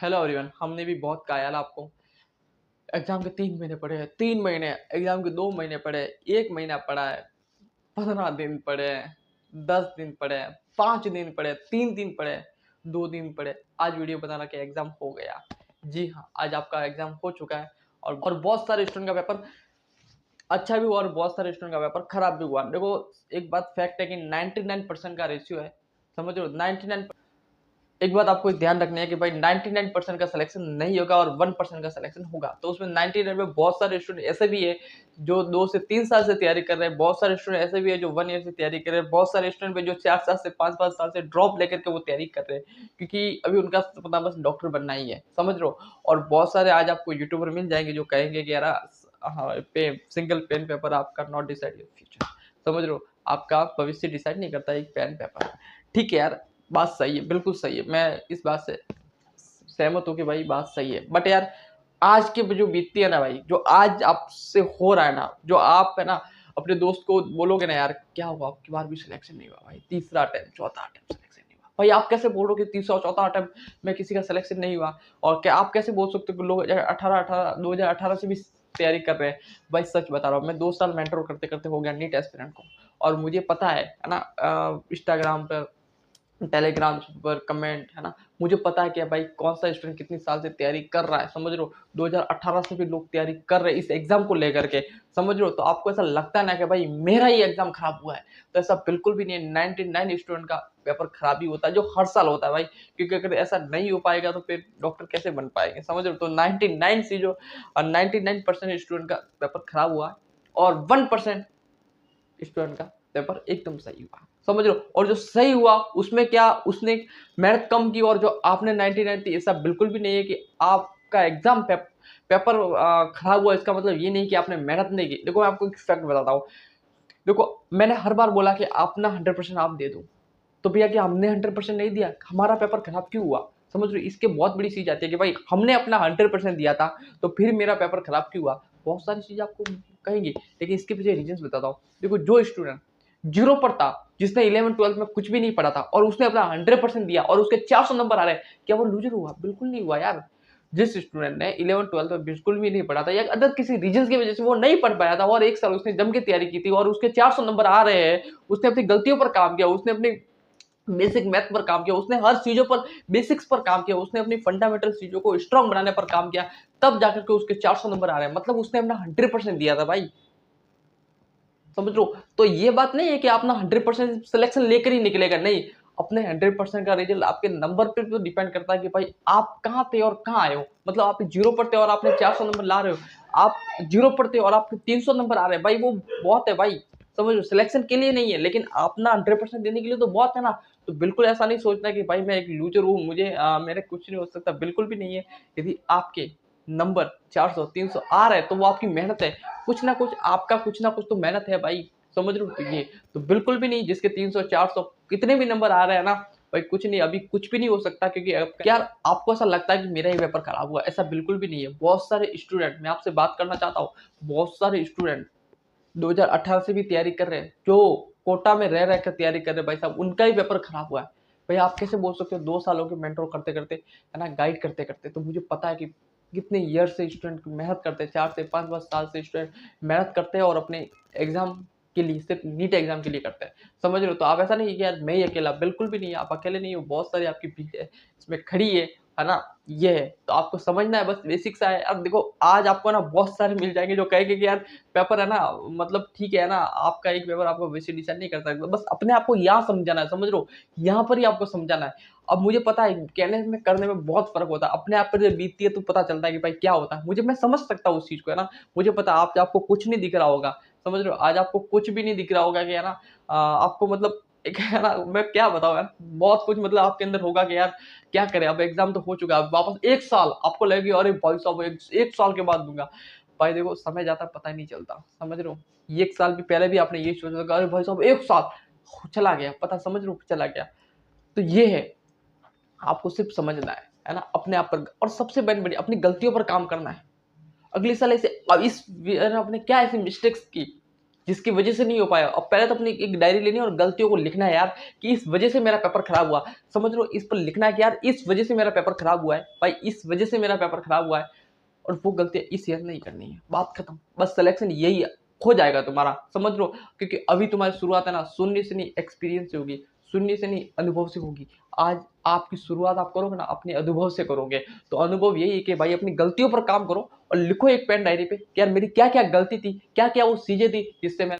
Hello everyone. हमने भी बहुत कहा यार आपको, एग्जाम के 3 महीने पड़े हैं, 3 महीने एग्जाम के 2 महीने पड़े, 1 महीना पड़ा है, 15 दिन पड़े हैं, 10 दिन पड़े हैं, 5 दिन पड़े, 3 दिन पड़े, 2 दिन पड़े। आज वीडियो बनाना कि एग्जाम हो गया। जी हाँ, आज आपका एग्जाम हो चुका है और बहुत सारे स्टूडेंट का पेपर अच्छा भी हुआ और बहुत सारे स्टूडेंट का पेपर खराब भी हुआ। देखो, एक बात फैक्ट है कि 99% का रेशियो है, समझ रहे हो। 99, एक बात आपको ध्यान रखनी है कि भाई 99% का सिलेक्शन नहीं होगा और 1% का सिलेक्शन होगा। तो उसमें 99 में बहुत सारे स्टूडेंट ऐसे भी है जो 2 से 3 साल से तैयारी कर रहे हैं, बहुत सारे स्टूडेंट ऐसे भी है जो 1 ईयर से तैयारी कर रहे हैं, बहुत सारे स्टूडेंट भी जो 4 साल से 5-5 साल से ड्रॉप लेकर के वो तैयारी कर रहे हैं, क्योंकि अभी उनका सपना बस डॉक्टर बनना ही है, समझ लो। और बहुत सारे आज आपको यूट्यूबर मिल जाएंगे जो कहेंगे कि यार हाँ, सिंगल पेन पेपर आपका नॉट डिसाइड योर फ्यूचर, समझ लो। आपका भविष्य डिसाइड नहीं करता एक पेन पेपर। ठीक है यार, बात सही है, बिल्कुल सही है, मैं इस बात से सहमत हूँ कि भाई बात सही है। बट यार, आज के जो बीतती है ना भाई, जो आज आपसे हो रहा है ना, जो आप है ना अपने दोस्त को बोलोगे ना, यार क्या हुआ आपकी बार भी सिलेक्शन नहीं हुआ भाई, तीसरा अटेम्प्ट चौथा अटेम्प्ट सिलेक्शन नहीं हुआ, भाई आप कैसे बोल रहे हो कि तीसरा चौथा अटेम्प्ट में किसी का सिलेक्शन नहीं हुआ। और क्या आप कैसे बोल सकते हो कि लोग 2018 से भी तैयारी कर रहे हैं। भाई सच बता रहा हूँ, मैं 2 साल मेंटर करते करते हो गया नीट एस्पिरेंट को, और मुझे पता है ना, इंस्टाग्राम पर, टेलीग्राम पर कमेंट है ना, मुझे पता है कि भाई कौन सा स्टूडेंट कितनी साल से तैयारी कर रहा है, समझ लो। 2018 से भी लोग तैयारी कर रहे हैं इस एग्जाम को लेकर के, समझ लो। तो आपको ऐसा लगता है ना कि भाई मेरा ही एग्जाम खराब हुआ है, तो ऐसा बिल्कुल भी नहीं है। 99 स्टूडेंट का पेपर खराब ही होता है, जो हर साल होता है भाई, क्योंकि अगर ऐसा नहीं हो पाएगा तो फिर डॉक्टर कैसे बन पाएंगे, समझ लो। तो 99 से जो 99% स्टूडेंट का पेपर खराब हुआ है और 1% स्टूडेंट का पेपर एकदम सही हुआ, समझ लो। और जो सही हुआ उसमें क्या, उसने मेहनत कम की, और जो आपने 99 थी, ऐसा बिल्कुल भी नहीं है कि आपका एग्जाम पेपर खराब हुआ इसका मतलब ये नहीं कि आपने मेहनत नहीं की। देखो मैं आपको एक फैक्ट बताता हूँ। देखो, मैंने हर बार बोला कि आप ना 100% आप दे दो, तो भैया कि हमने 100% नहीं दिया, हमारा पेपर खराब क्यों हुआ, समझ लो। इसके बहुत बड़ी चीज आती है कि भाई हमने अपना 100% दिया था, तो फिर मेरा पेपर खराब क्यों हुआ। बहुत सारी चीजें आपको कहेंगे, लेकिन इसके पीछे रीजन बताता हूँ। देखो, जो स्टूडेंट जीरो पर था, जिसने 11th 12th में कुछ भी नहीं पढ़ा था और उसने अपना 100% दिया और उसके 400 नंबर आ रहे हैं, क्या वो लूजर हुआ? बिल्कुल नहीं हुआ यार। जिस स्टूडेंट ने 11th 12th में बिल्कुल भी नहीं पढ़ा था या अदर किसी रीजन की वजह से वो नहीं पढ़ पाया था, और एक साल उसने जम के तैयारी की थी और उसके 400 नंबर आ रहे हैं, उसने अपनी गलतियों पर काम किया, उसने अपनी बेसिक मैथ पर काम किया, उसने हर चीजों पर बेसिक्स पर काम किया, उसने अपनी फंडामेंटल चीजों को स्ट्रांग बनाने पर काम किया, तब जाकर के उसके 400 नंबर आ रहे हैं। मतलब उसने अपना 100% दिया था भाई, समझ लो। तो ये बात नहीं है कि आप ना 100% सिलेक्शन लेकर ही निकलेगा, नहीं। अपने 100% का रिजल्ट आपके नंबर पर तो डिपेंड करता है कि भाई आप कहाँ थे और कहाँ आए हो। मतलब आप जीरो पर थे और आपने 400 नंबर ला रहे हो, आप जीरो पर थे और आपके 300 नंबर आ रहे हैं, भाई वो बहुत है भाई, समझ लो। सिलेक्शन के लिए नहीं है, लेकिन आप ना 100% देने के लिए तो बहुत है ना। तो बिल्कुल ऐसा नहीं सोचना कि भाई मैं एक लूजर हूँ, मुझे मेरे कुछ नहीं हो सकता, बिल्कुल भी नहीं है। यदि आपके नंबर 400 300 आ रहे हैं तो वो आपकी मेहनत है, कुछ ना कुछ आपका, कुछ ना कुछ तो मेहनत है भाई, समझ रहे हो। तो ये तो बिल्कुल भी नहीं, जिसके 300 400 कितने भी नंबर आ रहे हैं ना, भाई कुछ नहीं, अभी कुछ भी नहीं हो सकता, क्योंकि यार आपको ऐसा लगता है कि मेरा ही पेपर खराब हुआ, ऐसा बिल्कुल भी नहीं है। बहुत सारे स्टूडेंट, मैं आपसे बात करना चाहता हूँ, बहुत सारे स्टूडेंट 2018 से भी तैयारी कर रहे हैं, जो कोटा में रह रहकर तैयारी कर रहे हैं, भाई साहब उनका ही पेपर खराब हुआ है। भाई आप कैसे बोल सकते हो? 2 सालों के मेंटर करते करते है ना, गाइड करते करते, तो मुझे पता है कि कितने ईयर से स्टूडेंट मेहनत करते हैं, 4 से 5 साल से स्टूडेंट मेहनत करते हैं और अपने एग्जाम के लिए, सिर्फ नीट एग्जाम के लिए करते हैं, समझ रहे हो। तो आप ऐसा नहीं कि यार मैं ही अकेला, बिल्कुल भी नहीं, आप अकेले नहीं हो, बहुत सारी आपकी भीड़ है इसमें खड़ी है ना। ये है, तो आपको समझना है, बस बेसिक सा है। अब देखो, आज आपको ना बहुत सारे मिल जाएंगे जो कहेंगे कि यार पेपर है ना, मतलब ठीक है ना, आपका एक पेपर आपको वैसे डिसाइड नहीं कर सकता, बस अपने आप को यहाँ समझाना है, समझ लो। यहाँ पर ही आपको समझाना है। अब मुझे पता है कहने में करने में बहुत फर्क होता है, अपने आप पर जब बीतती है तो पता चलता है कि भाई क्या होता है। मुझे, मैं समझ सकता हूँ उस चीज को, है ना। मुझे पता है आपको कुछ नहीं दिख रहा होगा, समझ रहे हो। आज आपको कुछ भी नहीं दिख रहा होगा कि है ना, आपको मतलब एक है ना, मैं क्या बताऊं यार, बहुत कुछ मतलब आपके अंदर होगा कि यार क्या करें, अब एग्जाम तो हो चुका है, अब वापस एक साल आपको लगेगी, अरे भाई साहब एक साल के बाद दूंगा। भाई देखो, समय जाता पता ही नहीं चलता, समझ रहे हो। ये एक साल भी पहले भी आपने ये सोचा था, अरे भाई साहब एक साल चला गया, पता, समझ रहे हो, चला गया। तो ये है, आपको सिर्फ समझना है ना, अपने आप पर, और सबसे बड़ी अपनी गलतियों पर काम करना है। अगले साल ऐसे, अब इस अपने क्या ऐसी मिस्टेक्स की जिसकी वजह से नहीं हो पाया। अब पहले तो अपनी एक डायरी लेनी है और गलतियों को लिखना है यार, कि इस वजह से मेरा पेपर खराब हुआ। समझ लो, इस पर लिखना है कि यार इस वजह से मेरा पेपर खराब हुआ है भाई, इस वजह से मेरा पेपर खराब हुआ है, और वो गलतियां इस ईयर नहीं करनी है। बात खत्म। बस सिलेक्शन यही हो जाएगा तुम्हारा, समझ लो। क्योंकि अभी तुम्हारी शुरुआत है ना, सुनने से नहीं एक्सपीरियंस से होगी, सुनने से नहीं अनुभव से होगी। आज आपकी शुरुआत आप करोगे ना अपने अनुभव से करोगे। तो अनुभव यही है कि भाई अपनी गलतियों पर काम करो और लिखो एक पेन डायरी पे कि यार मेरी क्या क्या गलती थी, क्या क्या वो चीजें थी जिससे मैं